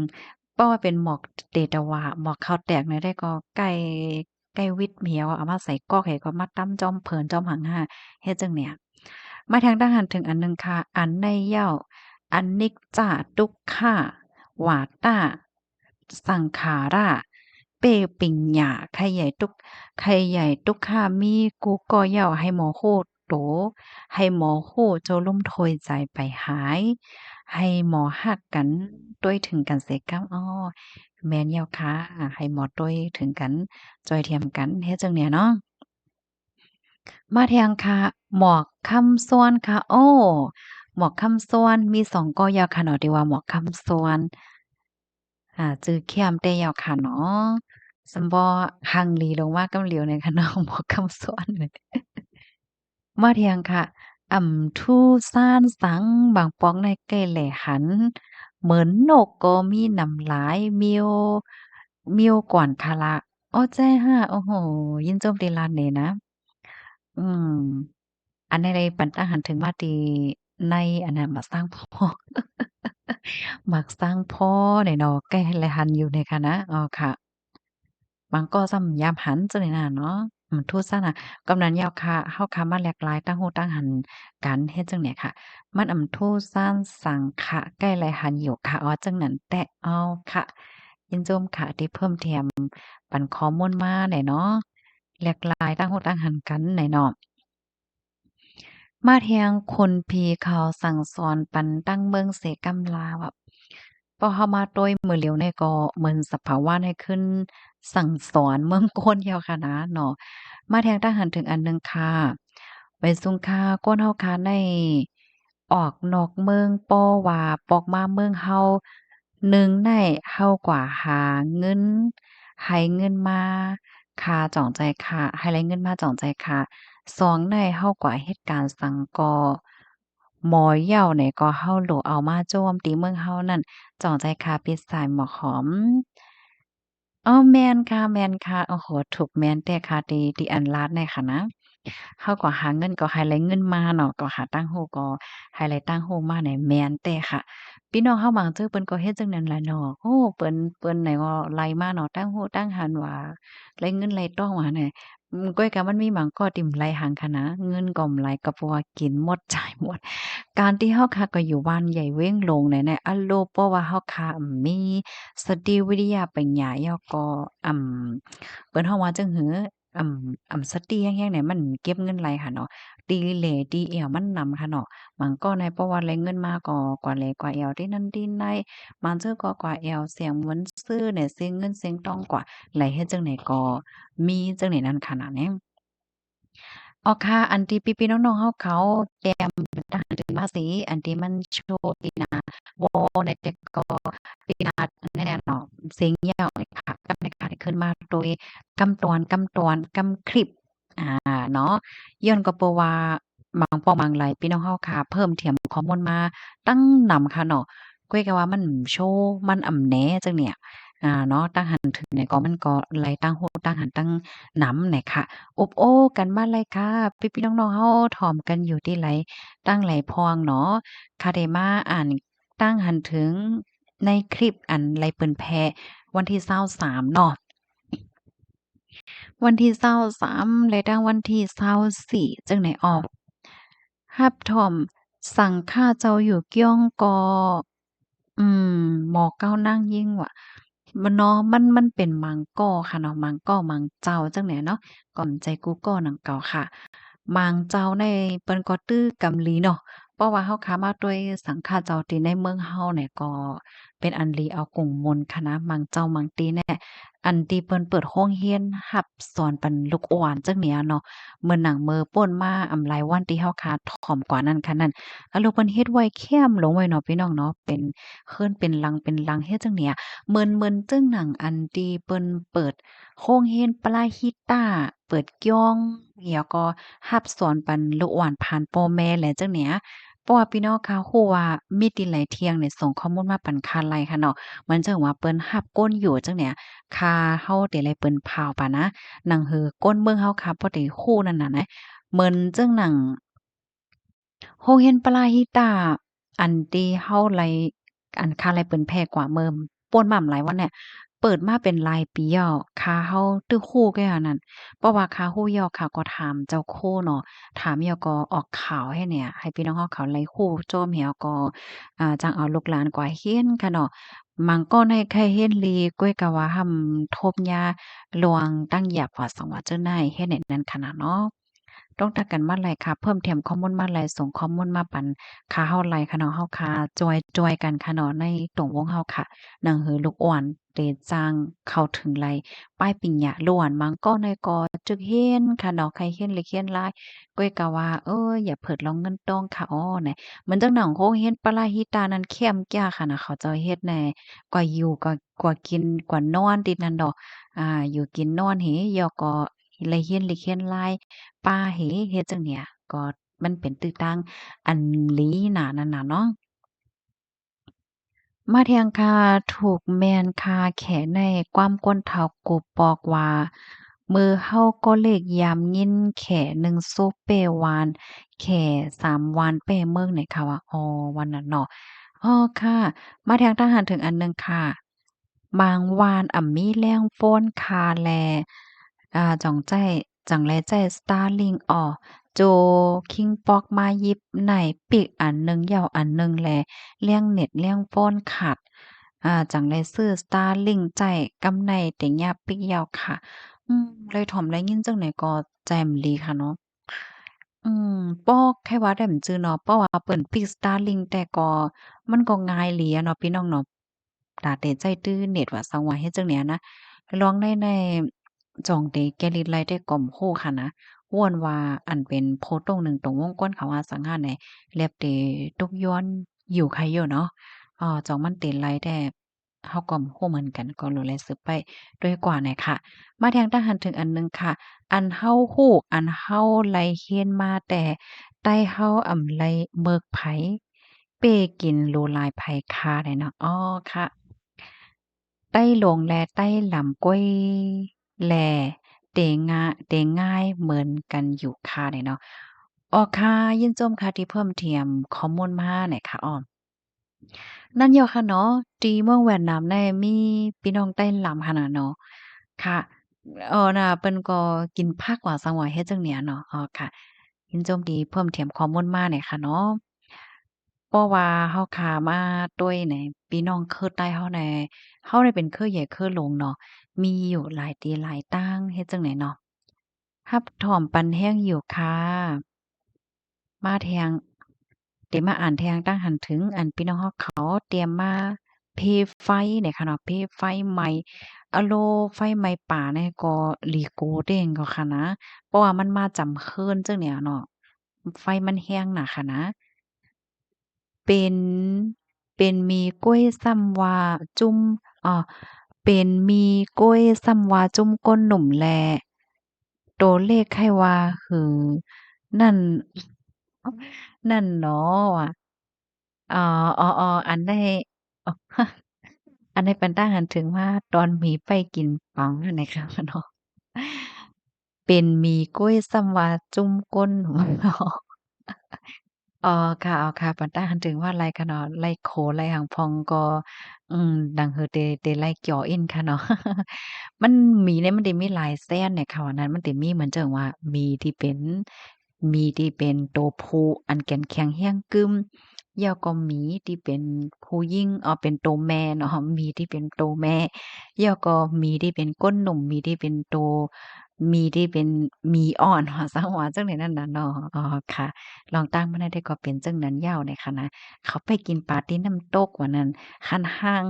เพราะว่าเป็นหมอกเตตะวาหมอกข้าวแตกเนี่ยได้ก็ไก่วิดเหมียวเอามาใส่กอกให้ก็มาตำจ้อมเผินจ้อมหังห้าเฮ็ดจั่งเนี่ยมาทางด้านหันถึงอันหนึ่งค่ะอันในเหย้าอันนิจจาทุกขาหวาตาสังขาราเปปิญญาไข่ใหญ่ตุกไข่ใหญ่ตุกขามีกูก็เหย้าให้หมอโคโตให้หมอโคเจ้าลุ่มโทยใจไปหายให้หมอฮักกันด้วยถึงกันเสกำอ้อแม่นแล้วค่ะให้หมอต้วยถึงกันจอยเทียมกันเฮ็ดจั่งเนี่ยเนาะมาแทงค่ะหมอกคำส่วนค่ะโอ้หมอกคำส่วนมี2กอยาวค่ะเนาะที่ว่าหมอกคำส่วนจื้อแค้มแต่ยาวค่ะเนาะซัมบ่ฮังลีลงมากำเหลียวเนี่ยค่ะเนาะหมอกคำส่วนมาเที่ยงค่ะอ่ำทู่ซ่านสังบางปอกในใกล้แหล่หันเหมือนนกก็มีน้ำลายเมียวก่อนคาระอ้อแจ้ค่ะโอ้โฮยินโจมตีรันนี่นะอืมอันใดๆปันตั้งหันถึงมาตีในอันนั้นมาสร้างพ้อมักสร้างพ้อนี่เนาะใกล้แลหันอยู่นี่ค่ะนะอ้อค่ะ บางก็ซ้ำยามหันจังได๋น่ะเนาะทูตซะน่ะกำนันยาวค่ะเฮาคำมาแหลกหลายตั้งฮู้ตั้งหันกันเฮ็ดจั่งใดค่ะมันทูตซ่านสังขะใกล้ไหลหันอยู่ค่ะอ๋อจังนั้นแต่เอาค่ะยินโจมค่ะที่เพิ่มเติมปันข้อมูลมาแหน่เนาะแหลกหลายตั้งฮู้ตั้งหันกันแหน่เนาะ มาเที่ยงคนผีเขาสั่งสอนปันตั้งเมืองเสกำลาวอะพอเฮามาโดยมื้อเหลียวเนี่ยก็เหมือนสภาวะให้ขึ้นสั่งสอนเมืองคนเดียวค่ะนะเนาะมาแทงทหารถึงอันหนึ่งค่ะไปสุงค่าก้นเฮาค่ะในออกนอกเมืองป้อว่าปอกมาเมืองเฮาหนึ่งในเฮากว่าหาเงินให้เงินมาค่าจองใจค่ะให้ได้เงินมาจองใจค่ะ สองในเฮากว่าเหตุการณ์สังกอหมอเหย้าเนี่ยก็เฮาโหลเอามาโจมตีเมืองเฮานั่นจ้องใจคาปิดสายหมอกหอมอ้อแม่นค่ะแม่นค่ะโอ้โฮถูกแม่นแต่ค่ะที่อันลาดเนี่ยค่ะนะเฮาก็หาเงินก็ให้ได้เงินมาเนาะก็หาตั้งฮู้ก็ให้ได้ตั้งฮู้มาเนี่ยแม่นแต่ค่ะพี่น้องเฮาบางเทื่อเปิ้นก็เฮ็ดจังนั้นแหละเนาะโอ้เปิ้นไหนก็ไล่มาเนาะตั้งฮู้ตั้งหันว่าไล่เงินไล่ต้องว่าแหน่ก้อยก็มันมีบางข้อที่มันไล่หังค่ะนะเงินก็บ่ไหลก็เพราะว่ากินหมดจ่ายหมดการที่เฮาค่ะก็อยู่บ้านใหญ่เว้งลงเนี่ยอันโลเพราะว่าเฮาค่ะมีสติวิทยาปัญญาแล้วก็เปิ้นฮ้องว่าจั่งหือ สติแรงๆเนี่ยมันเก็บเงินไหลค่ะเนาะตีเหล่ตีแอวมันนำค่ะเนาะมันก็ในเพราะว่าแลเงินมาก็กว่าแลกว่าแอวที่นั่นที่ในมันซื้อก็กว่าแอวเสียงเหมือนซื้อเนี่ยเสียงเงินเสียงทองกว่าไหลเฮ็ดจังไหนก็มีจังไหนนั้นขนาดนี้ อ๋อค่ะอันที่พี่ๆน้องๆเขาเตรียมทหารถึงภาษีอันที่มันโชว์ตีหน้าวอลในแต่ก็ตีหน้าแน่ๆเนาะสิ่งเหย้านี่ค่ะกับในการที่ขึ้นมาโดยกำตอนกำคลิปอ่าเนาะย้อนก็เพราะว่าบางป้อบางหลายพี่น้องเฮาค่ะเพิ่มเติมข้อมูลมาตั้งนำค่ะเนาะก้อยก็ว่ามันโชว์มันอำแหนจังเนี่ยเนาะตั้งหันถึงเนี่ยก็มันก็ไหลตั้งโฮตั้งหันตั้งหนำเนี่ยค่ะ อบโอ้กันมาเลยค่ะพี่ๆน้องๆเฮาถ่อมกันอยู่ที่ไหลตั้งไหลพองเนาะค่ะได้มาอ่านตั้งหันถึงในคลิปอันไหลเปิ้นแพวันที่23เนาะวันที่23และตั้งวันที่24จั่งใดอ้อรับถ่อมสั่งข้าเจ้าอยู่เกี้ยงกออืหมอเก้านั่งยิ่งว่ะมันเนาะมันเป็นมังก้อค่ะเนาะมังก้อมังเจ้าจั่งใดเนาะก่อมใจกูก้อหนังเก่าค่ะ มางเจ้าในเปิ้นก็ตื้อกำลีเนาะเพราะว่าเฮาค้ามาด้วยสังฆาเจ้าตีในเมืองเฮาเนี่ยก็เป็นอันลีเอากงมนต์คณะมังเจ้ามังตีแน่อันที่เปิ้นเปิดโรงเรียนรับสอนปันลูกอ่อนจังเนี้ยเนาะเหมือนหนังมือป่นมาอำไลวันที่เฮาคาถ่อมกว่านั้นค่ะนั้นอะลูกเพิ่นเฮ็ดไว้แค้มลงไว้เนาะพี่น้องเนาะเป็นเคิ้นเป็นลังเฮ็ดจังเนี้ยเหมือนจึงหนังอันที่เปิ้นเปิด โรงเรียนปลายฮีตาเปิดก้องแล้วก็รับสอนปันลูกอ่อนผ่านพ่อแม่แหละจังเนี้ยเพราะว่าพี่น้องเขาฮู้ว่ามีติหลายเที่ยงเนี่ยส่งข้อมูลมาปันคาไลค่ะเนาะมันจังว่าเปิ้นรับก้นอยู่จังเนี้ยค่าเฮาติไลเปิ้นพาวปะนะหนังหือก้นเมืองเฮาค่ะบ่ได้คู้นั่นน่ะนะเหมือนจังหนัง โรงเรียนปลาฮิตาอันที่เฮาไลอันค่าไลเปิ้นแพงกว่าเมิมป่นมาหลายวันเนี่ยเปิดมาเป็นรายปีแล้วค่าเฮาตึกคู่แกอันนั้นเพราะว่าค่าฮู้ยอค่ะก็ถามเจ้าโคเนาะถามยอก็ออกข่าวให้เนี่ยให้พี่น้องเฮาเขาไลคู่โจมเหี่ยวก็จังเอาลูกหลานกว่าเฮียนค่ะเนาะมันก็ในใครเฮียนลีก้วยกะว่าหำทบยาหลวงตั้งหยับว่าสังว่าเจ้านายเฮ็ดให้นั้นขนาดเนาะ ต้องตักกันมาหลายค่ะเพิ่มเติมข้อมูลมาหลายส่งข้อมูลมาปันค่าเฮาไลค่ะเนาะเฮาค่ะจอยกันค่ะเนาะในตรงวงเฮาค่ะหนังหือลูกอ่อนเตจางเข้าถึงไลป้ายปิ่งหยาล้วนมังก็ในกอจึกเฮียนค่ะเนาะใครเฮียนหรือเฮียนหลายก้อยกะว่าอย่าเพิดลองเงินต้องค่ะอ้อเนี่ยมันจังหนังโรงเรียนปะลาฮิตานั้นเข้มจ้าค่ะนะเขาเจ้าเฮ็ดแหน่กว่าอยู่กว่ากินกว่านอนติดนั่นดอกอยู่กินนอนเหยอก็เลยเฮียนหรือเฮียนหลาย ป้าเหเฮ็ดจั่งเนี่ยก็มันเป็นตื้อตังอันหลีหนานั่นน่ะเนาะมาเที่ยงค่ะถูกแม่นค่ะแขในความก้นเฒ่ากุบปอกว่ามือเฮาก็เลขยามยินแขหนึ่งโซเปวานแข3วานเป้เมืองเนี่ยค่ะว่าอ๋อวันนั้นเนาะอ้อค่ะมาแทงทหารถึงอันหนึ่งค่ะบางวานมีแรงฟ้อนคาแลจ่องใจจั่งแลใจ Starlink อ้อ โจคิงปอกมายิบไหนปีกอันหนึ่งยาวอันหนึ่งแลเลี่ยงเน็ตเลี่ยงโฟนขาดจังเลยซื้อ Starlink ใจกำไนแต่ยาปิกยาวค่ะเลยถ่อมได้ยินจังไหนก็แจ่มลีค่ะเนาะ ปอกแค่ว่าได้มันจื้อเนาะเพราะว่าเปิ้นปิก Starlink แต่ก็มันก็ง่ายเหลียเนาะพี่น้องเนาะตาเตใจตื้อเน็ตว่าสังว่าเฮ็ดจั่งเนี้ยนะลองในจ่องเตแกลิดไลได้ก่อมโคค่ะนะฮ้วนว่าอันเป็นโพสต์ตรงหนึ่งตรงวงกลเขาว่าสังหาไหนแลบเตตุกย้อนอยู่ใครอยู่เนาะจ่องมันเตไลแต่เฮาก็บ่ฮู้เหมือนกันก็รู้แลสืบไปด้วยกว่าหน่อยค่ะมาแทงทหารถึงอันหนึ่งค่ะ อันเฮาฮู้อันเฮาไลเฮียนมาแต่ใต้เฮาไลเมิกไผเป้กินโลลายไผคาได้เนาะอ้อค่ะใต้หลงแลใต้หลำก้วยแลเตง่ายเหมือนกันอยู่ค่ะได้เนาะอ้อค่ะยินชมค่ะที่เพิ่มเติมข้อมูลมาหน่อยค่ะอ้อ นั่นเดียวค่ะเนาะที่เมืองเวียดนามได้มีพี่น้องไต้หล้ำหั้นน่ะเนาะค่ะน่ะเปิ้นก็กินผักว่าซั้งว่าเฮ็ดจั่งเนี้ยเนาะอ๋อค่ะยินโจมตีเพิ่มเติมข้อมูลมาหน่อยค่ะเนาะเพราะว่าเฮาค้ามาด้วยนี่พี่น้องเคอใต้เฮาแหน่เฮาได้เป็นเคอใหญ่เคอหลงเนาะมีอยู่หลายตีหลายต่างเฮ็ดจั่งใดเนาะ ฮับถ่อมปันแห้งอยู่ค่ะมาแทงเดี๋ยวมาอ่านแทงตั้งหันถึงอันพี่น้องเฮาเขาเตรียมมาเพไฟเนี่ยค่ะเนาะเพไฟใหม่อะโลไฟไหม้ป่าเนี่ยก็หลีโกเด้งก็ค่ะนะเพราะว่ามันมาจำคืนจังเนี่ยเนาะไฟมันแรงน่ะค่ะนะเป็นเป็นมีก้วยซ้ำว่าจุ่มเป็นมีก้วยซ้ำว่าจุ่มก้นหนุ่มแลตัวเลขให้ว่าหือนั่นนั่นเนาะว่ะ อ๋ออ๋อๆอันได้อ๋ออันได้เป็นตั้งหันถึงว่าตอนหมีไปกินปังนั่นน่ะค่ะเนาะเป็นหมี่ก้วยซ้ำว่าจุ้มก้นหนูอ๋อค่ะอ๋อค่ะปันต้าหันถึงว่าไรคะเนาะไรโขไรหังพองก็ดังเฮอเตไล่เกี่ยวอินค่ะเนาะมันหมี่เนี่ยมันสิมีหลายแซ่นเนี่ยค่ะวันนั้นมันสิมีเหมือนจั่งว่าหมี่ที่เป็นตัวผู้อันแก่นแข็งแรงกึ้มแล้วก็หมีที่เป็นผู้หญิงเป็นตัวแม่เนาะหมีที่เป็นตัวแม่แล้วก็หมีที่เป็นก้นหนุ่มหมีที่เป็นตัวหมีที่เป็นหมีอ่อนว่าซังว่าจั่งใดนั้นน่ะเนาะอ๋อค่ะ ลองตั้งมาได้ก็เป็นจั่งนั้นยาวเลยค่ะนะเขาไปกินปาร์ตีน้ำตกว่านั้นหันห้าง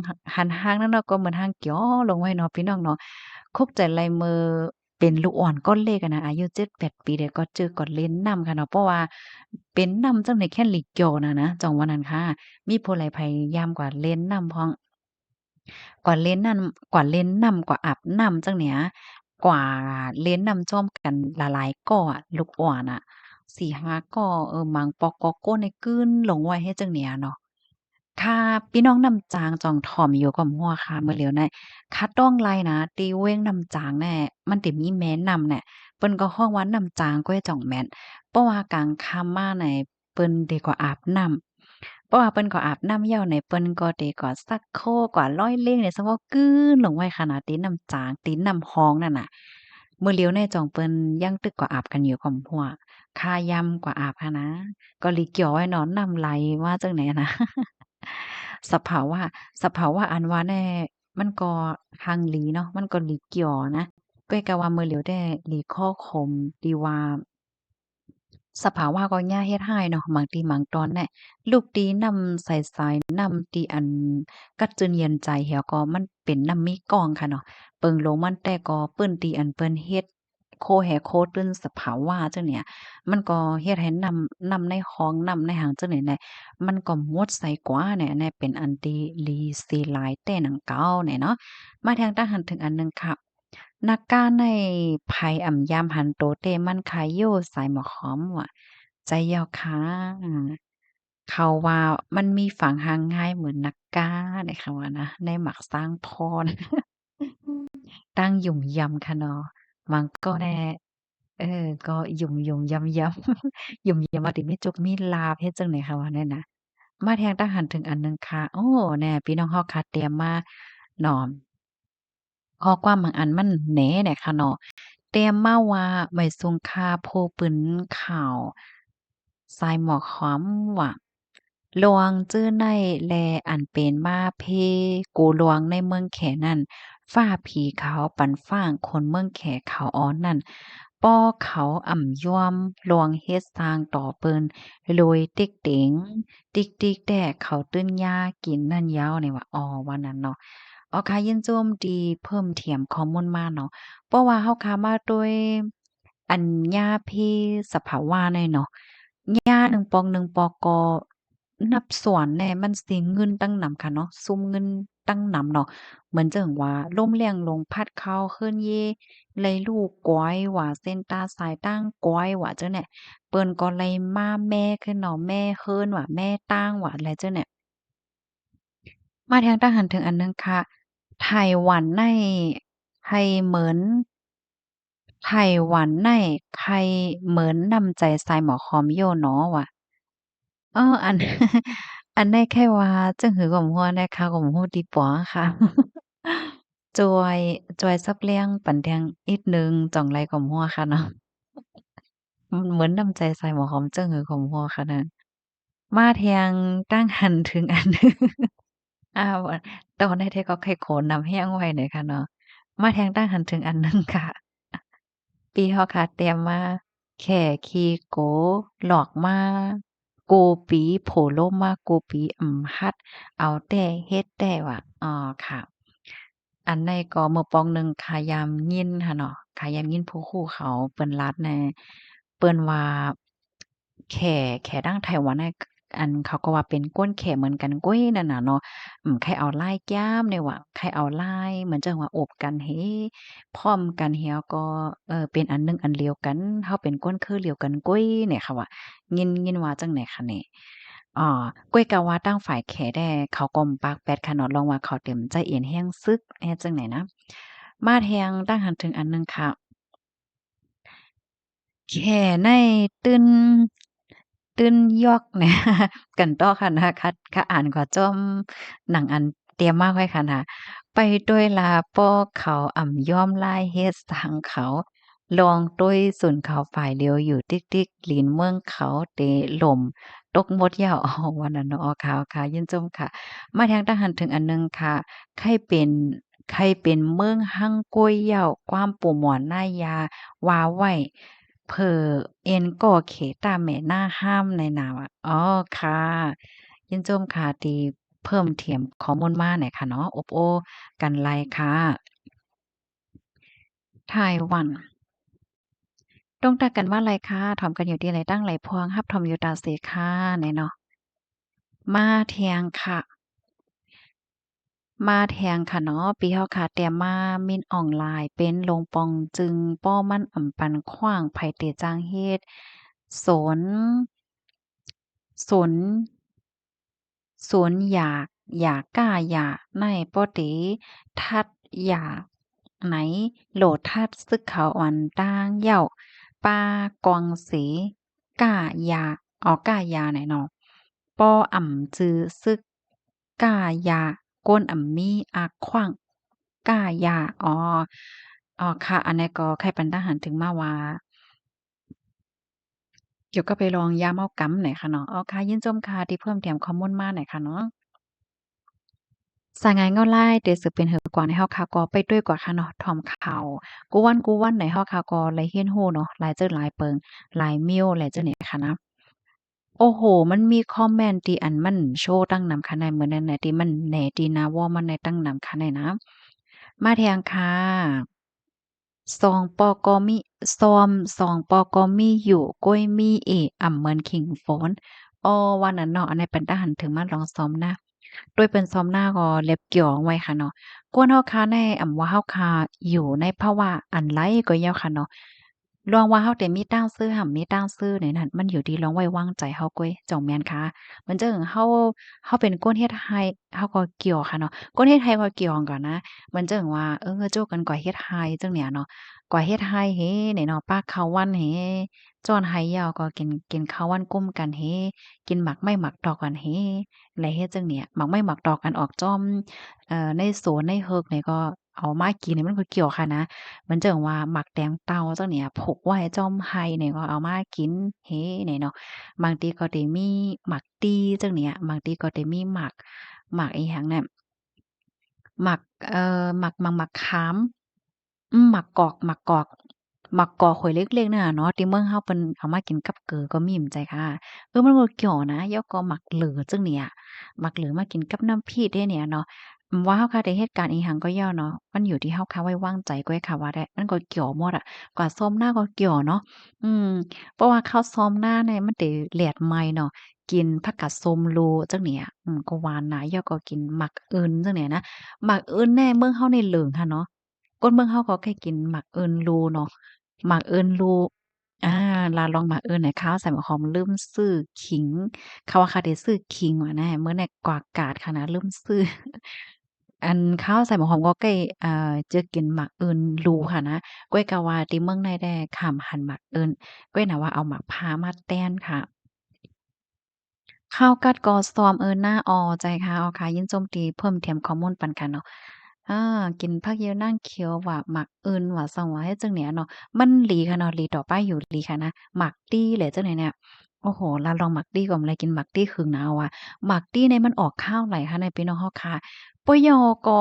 นั้นเนาะก็เหมือนห้างจ้อลงไว้เนาะพี่น้องเนาะคุกใจลายมือเป็นลูกอ่อนก้อนเล็กอะนะอายุ7-8 ปีเดี๋ยวก็เจอก่อนเล่นน้ำค่ะเนาะเพราะว่าเป็นน้ำจั่งใดแค่ลิเกียวน่ะนะจังว่านั้นค่ะมีผู้ใดพยายามกว่าเล่นน้ำพร้อง กว่าเล่นน้ำกว่าอาบน้ำจั่งเนี้ยกว่าเล่นน้ำจ้อมกันหลายๆก้ออะลูกอ่อนอะ4-5ก้อมังปอกกอโก้ในกึ้นหลงไว้เฮ็ดจั่งเนี้ยเนาะค่ะพี่น้องนำจางจ่องถ่อมอยู่กับหัวค่ะเมื่อเหลียวในคัดต้องไลนะตีเว้งนำจางแน่มันติมีแม้นนำแน่เปิ้นก็ฮ้องว่านำจางก้วยจ่องแม่นเพราะว่ากลางค่ำมานี่เปิ้นได้ก็อาบน้ำ เพราะว่าเปิ้นก็อาบน้ำเหย้าในเปิ้นก็เตก็ซักโครกว่าร้อยเล่งเนี่ยซักว่ากื้นลงไว้ขนาดตีนน้ำจางตีนน้ำฮ้องนั่นน่ะมื้อเหลียวในจ่องเปิ้นยังตึกก็อาบกันอยู่ก่อมหัวค่ายำกว่าอาบหั้นนะก็หลีเกี่ยวไว้เนาะน้ำไหลมาจั่งไหนอะนะสภาวะอันว่าแน่มันก็ทางหลีเนาะมันก็หลีเกี่ยวนะก้อยก็ว่ามื้อเหลียวได้หลีข้อขมที่ว่า สภาวะก็ย่าเฮ็ดให้เนาะบางทีบางตอนเนี่ยลูกตีน้ำใสๆน้ำที่อันกัดจืนเย็นใจเหี่ยวก็มันเป็นน้ำมีกองค่ะเนาะเปิงโลมันแต่ก็เปิ้นที่อันเปิ้นเฮ็ดโคแหโคตื้นสภาวะจังเนี่ยมันก็เฮ็ดให้น้ำในห้องน้ำในหางจังไหนเนี่ยมันก็หมดใส่กว่าเนี่ยอันเนี้ยเป็นอันที่ลีซีหลายแต่หนังเก่าเนี่ยเนาะมาทางด้านหันถึงอันหนึ่งค่ะ นักกาในภัยอ่ำยามหันโตเตมันคายโยสายหมอหอมว่ะใจเยียวค่ะเขาว่ามันมีฝังหางง่ายเหมือนนักกาเนี่ยค่ะว่านะในหมักสร้างพรตั้งหยุ่มยำค่ะเนาะมันก็แน่ก็หยุ่มๆยำๆหยุ่มยำว่าติมีจุกมีลาบเฮ็ดจังได๋ค่ะว่าแน่นะมาแทงทหารถึงอันหนึ่งค่ะโอ้แน่พี่น้องเฮาค่ะเตรียมมาน้อมข้อความบางอันมันแหน่เนี่ยค่ะเนาะ เตรียมมาว่าไม่ซุงค่าโพปืนข่าวทรายหมอกหอมว่าลวงจื้อในแลอันเป็นมาเพกูหลวงในเมืองแขนั่นฟ้าผีขาวปันฟ้างคนเมืองแขเขาอ้อนนั่นป้อเขาอ่ำย่อมลวงเฮ็ดสร้างต่อเปิ้นโรยติ๊กเต็งติ๊กติ๊กแดกเขาตื้นยากินนั่นยาวนี่ว่าอ๋อว่านั้นเนาะอ๋อค่ะยินโจมดีเพิ่มเติมข้อมูลมาเนาะ เพราะว่าเฮาค้ามาด้วยอัญญาเพศสภาวะในเนาะหญ้าหนึ่งปองหนึ่งปอกอนับส่วนแหน่มันสิเงินตั้งหนำค่ะเนาะซุมเงินตั้งหนำเนาะเหมือนจั่งว่าลมแรงลมพัดเข้าเฮิรนเยไลลูกก๊อยว่าเส้นตาสายตั้งก๊อยว่าจั่งเนี่ยเปิ้นก็ไลมาแม่ขึ้นเนาะแม่เฮิรนว่าแม่ตั้งว่าอะไรจั่งเนี่ย มาทางทหารถึงอันหนึ่งค่ะไต้หวันในไทเหมินไต้หวันในไทเหมินนำใจใส่หมอคอมโยเนาะว่ะอันอันได้แค่ว่าจึงหือก็บ่ฮู้ได้ข่าวก็บ่ฮู้ติป๋อค่ะจวยซับเลี้ยงปันแตงอีกหนึ่งจ่องไรก็บ่ฮู้อะค่ะเนาะเหมือนนำใจใส่หมอหอมจึงหือก็บ่ฮู้ค่ะนั้นมาแทงตั้งหันถึงอันหนึ่ง วันตอนได้ที่เขาเคยโขนนำแห้งไว้เนี่ยค่ะเนาะมาแทงตั้งหันถึงอันหนึ่งค่ะ ปีเฮาค่ะเตรียมมาแข่ขี้โกหลอกมาโกปีโผล่มมาโกปีฮัดเอาแต่เฮ็ดแต่ว่าค่ะอันใดก็มื้อปองหนึ่งขายามยินค่ะเนาะขายามยินผู้คู่เขาเปิ้นลัดแหน่เปิ้นว่าแขดั้งไต้หวันน่ะอันเขาก็ว่าเป็นก้นแขเหมือนกันกุ้ยนั่นน่ะเนาะใครเอาลายจ้ามเนี่ยว่าใครเอาลายเหมือนจังว่าโอบกันเฮ พร้อมกันเฮียก็เป็นอันหนึ่งอันเดียวกันเฮาเป็นก้นคือเดียวกันกุ้ยเนี่ยค่ะว่ายินว่าจั่งใดคะนี่กุ้ยก็ว่าตั้งฝ่ายแขแด่เขาก็ปากแปดค่ะเนาะลองว่าเขาเต็มใจเอียนแรงซึกเฮ็ดจั่งใดนะมาแทงตั้งหันถึงอันหนึ่งค่ะ แค่ในตื่นตื่นยอกเนี่ยกันต้อค่ะนะคะค่ะอ่านกว่าจ้อมหนังอันเตรียมมากไว้ค่ะนะไปด้วยลาป้อเขาย่อมลายเฮ็ดสังเขาลองต้วยสุนเขาฝ่ายเลียวอยู่ติ๊กๆลิ้นเมืองเขาเตหล่มตกหมดยาวอ๋อวันนั้นเนาะอ๋อค่ะๆยินจมค่ะมาแทงทหารถึงอันหนึ่งค่ะใครเป็นเมืองหั่งก้วยยาวความปู่หมอนหน้ายาวาไว้ เผอเอ็นก่อเขตามแม่หน้าห้ามในนามอะอ๋อค่ะยินชมค่ะที่เพิ่มเติมข้อมูลมาหน่อยค่ะเนาะอบโอ้กันไลค่ะไต้หวันต้องตักกันว่าไรคะถ่อมกันอยู่ที่ไรตั้งไหลพวงฮับถ่อมอยู่ตาเสค่ะไหนเนาะมาแทงค่ะมาแทงค่ะเนาะปีเฮาค่ะแต่มามินออนไลน์เป็นลงปองจึงป้อมันปันขว้างไผเตจางเฮ็ดสนสน สวนหยากก้าหยาในป้อเต๋ทัดหยาไหนโหลดทัดซึกเขาอ่อนต้างเหย้าปากวางสีก้าหยาก้ายาไหนเนาะป้อจือซึกก้ายาก้นมีอาขว้างก้ายาค่ะอันนี้ก็ใครเป็นทหารถึงมาว่า เกี่ยวกับไปลองยาเมากำหน่อยค่ะเนาะอ๋อค่ะยินชมค่ะที่เพิ่มเติมข้อมูลมาหน่อยค่ะเนาะสายงานเงาลายเดยวสืบเป็นเหอกว่าในเฮาค่ะก็ไปด้วยกว่าค่ะเนาะถ่อมข่าวกูวันในเฮาค่ะก็ไลเฮียนฮู้เนาะหลายเจิดหลายเปิงหลายมิ้วหลายเจิดเนี่ยค่ะนะโอ้โฮมันมีคอมเมนต์ที่อันมันโชว์ตั้งนำคะแนนเหมือนนั้นน่ะที่มันแหน่ดีนะว่ามันได้ตั้งนำคะแนนนะมาแทงค่ะ ซองปอก็มีซอมซองปอก็มีอยู่ก้อยมีเอเหมือนขิงฝนอ้อว่านั้นเนาะอันนี้เป็นตาหันถึงมาลองซ้อมหน้าโดยเป็นซ้อมหน้าก็เล็บเกี่ยวไว้ค่ะเนาะกวนเฮาคาในว่าเฮาคาอยู่ในภาวะอันไรก็ยาวค่ะเนาะลองว่าเฮาแต่มีตั้งซื่อมีตั้งซื่อนี่นั่นมันอยู่ที่ลองไว้วางใจเฮาก้อยจ่องแม่นค่ะมันจั่งเฮาเป็นคนเฮ็ดให้เฮาก็เกี่ยวค่ะเนาะคนเฮ็ดให้ก็เกี่ยวก่อนนะมันจั่งว่าโจ้กันก่อเฮ็ดให้จั่งเนี่ยเนาะ กว่าเฮ็ดไร่เฮนี่เนาะปากข้าววันเฮจ้อนไร่ยาวก็กินข้าววันกุ้มกันเฮกินหมากไม้หมักดอกกันเฮและเฮ็ดจั่งเนี่ยหมากไม้หมักดอกกันออกจ้อมในสวนในเฮิกนี่ก็เอามากินนี่มันก็เกี่ยวค่ะนะมันจั่งว่าหมักแตงเต่าจั่งเนี่ยพกไว้จ้อมไร่นี่ก็เอามากินเฮนี่เนาะบางทีก็ได้มีหมักตี้จั่งเนี่ยบางทีก็ได้มีหมากอีหยังเนี่ยหมักหมักขาม หมักกอกข้อยเล็กๆนั่นน่ะเนาะที่เมืองเฮาเพิ่นเอามากินกับเกลือก็มีเหมือนใจค่ะมันก็เกี่ยวนะแล้วก็หมักเหลือจั่งเนี่ยหมักเหลือมากินกับน้ำพริกเด้เนี่ยเนาะว่าเฮาค่ะได้เหตุการณ์อิหยังก็ย่อเนาะมันอยู่ที่เฮาค่ะไว้วางใจกว่าค่ะว่าได้มันก็เกี่ยวหมดอะกว่าส้มหน้าก็เกี่ยวเนาะอืมเพราะว่าข้าวซ้อมหน้าเนี่ยมันได้แลดใหม่เนาะกินผักกาดส้มโลจั่งเนี่ยก็หวานนะแล้วก็กินหมักอื่นจั่งเนี่ยนะหมักอื่นแน่เมืองเฮานี่เหลิงค่ะเนาะ ก้นเมืองเฮาก็เคยกินหมักเอิ้นรูเนาะหมักเอิ้นรูอาลาลองหมักเอิ้นน่ะข้าวใส่หัวหอมลืมซื้อขิงเขาว่าค่ะได้ซื้อขิงว่าแน่มื้อนั้นกว่ากาดค่ะนะลืมซื้ออันข้าวใส่หัวหอมก็เคยเจอกินหมักเอิ้นรูค่ะนะก้อยก็ว่าที่เมืองในแด่ข้ามหั้นหมักเอิ้นก้อยน่ะว่าเอาหมักพร้าวมาแต้นค่ะ ข้าวกัดกอซอมหน้าออใจค่ะออค่ะยินโจมตีเพิ่มเติมข้อมูลปันกันเนาะอากินผักเยอะนั่งเคี้ยวว่าหมักอื่นว่าซังว่าเฮ็ดจั่งเนี่ยเนาะมันหลีค่ะเนาะหลีต่อไปอยู่หลีค่ะนะหมักตี้แหละจังไดเนี่ยโอ้โฮลาลองหมักตี้ก่อนเลยกินหมักตี้ครึ่งหนาวอะหมักตี้เนี่ยมันออกข้าวไหลค่ะในพี่น้องเฮาค่ะปะยอก็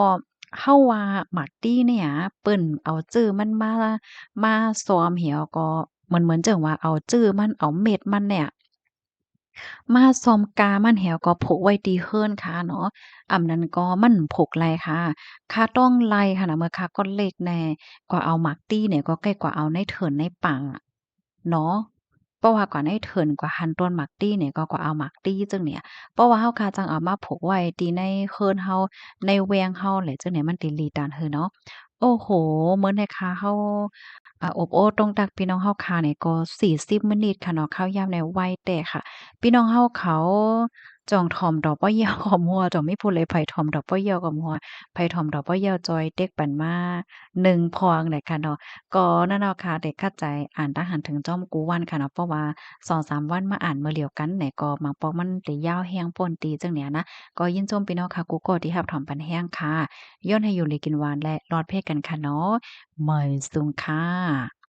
เฮาว่าหมากตี้เนี่ยเปิ้นเอาจื้อมันมาซ้อมเหี่ยวก็เหมือนจั่งว่าเอาจื้อมันเอาเม็ดมันเนี่ยมาซ้อมกามันแหวก็พกไว้ตีเฮิรนค่ะเนาะอำนั้นก็มันพกไลค่ะค่าต้องไล่ค่ะนะเมื่อค่าก้อนเล็กแน่กว่าเอาหมากตี้เนี่ยก็ใกล้กว่าเอาในเถินในปังอะเนาะเพราะว่ากว่าในเถินกว่าหันต้นหมากตี้เนี่ยก็กว่าเอาหมากตี้จังเนี่ยเพราะว่าเฮาคาจังเอามาพกไว้ตีในเฮิรนเฮาในแวงเฮาแหละจังเนี่ยมันติหลีตานหือเนาะโอ้โฮมื้อนี้ค่ะเฮา อบโอ้ตรงตักพี่น้องเฮาค่ะเนี่ยก็40มินิตค่ะเนาะข้าวยามเนี่ยไวแต่ค่ะพี่น้องเฮาเขาจองถ่อมดอกบ่เหี่ยวหอมหัวจ่องมีผู้ใดไผถ่อมดอกบ่เหี่ยวกับหัวไผถ่อมดอกบ่เหี่ยวจอยเต็กปันมา1พวงเลยค่ะเนาะก็นั่นเนาะค่ะได้คัดใจอ่านทหารถึงจอมกูวันค่ะเนาะเพราะว่า2-3วันมาอ่านมื้อเดียวกันเนี่ยก็บางปอกมันได้ยาวแฮงป่นตีจังเนี่ยนะก็ยินชมพี่น้องค่ะกูก็ที่รับถอมปันแฮงค่ะย้อนให้อยู่ลีกินหวานและรอดเพศกันค่ะเนาะ เหมยสุงค่ะ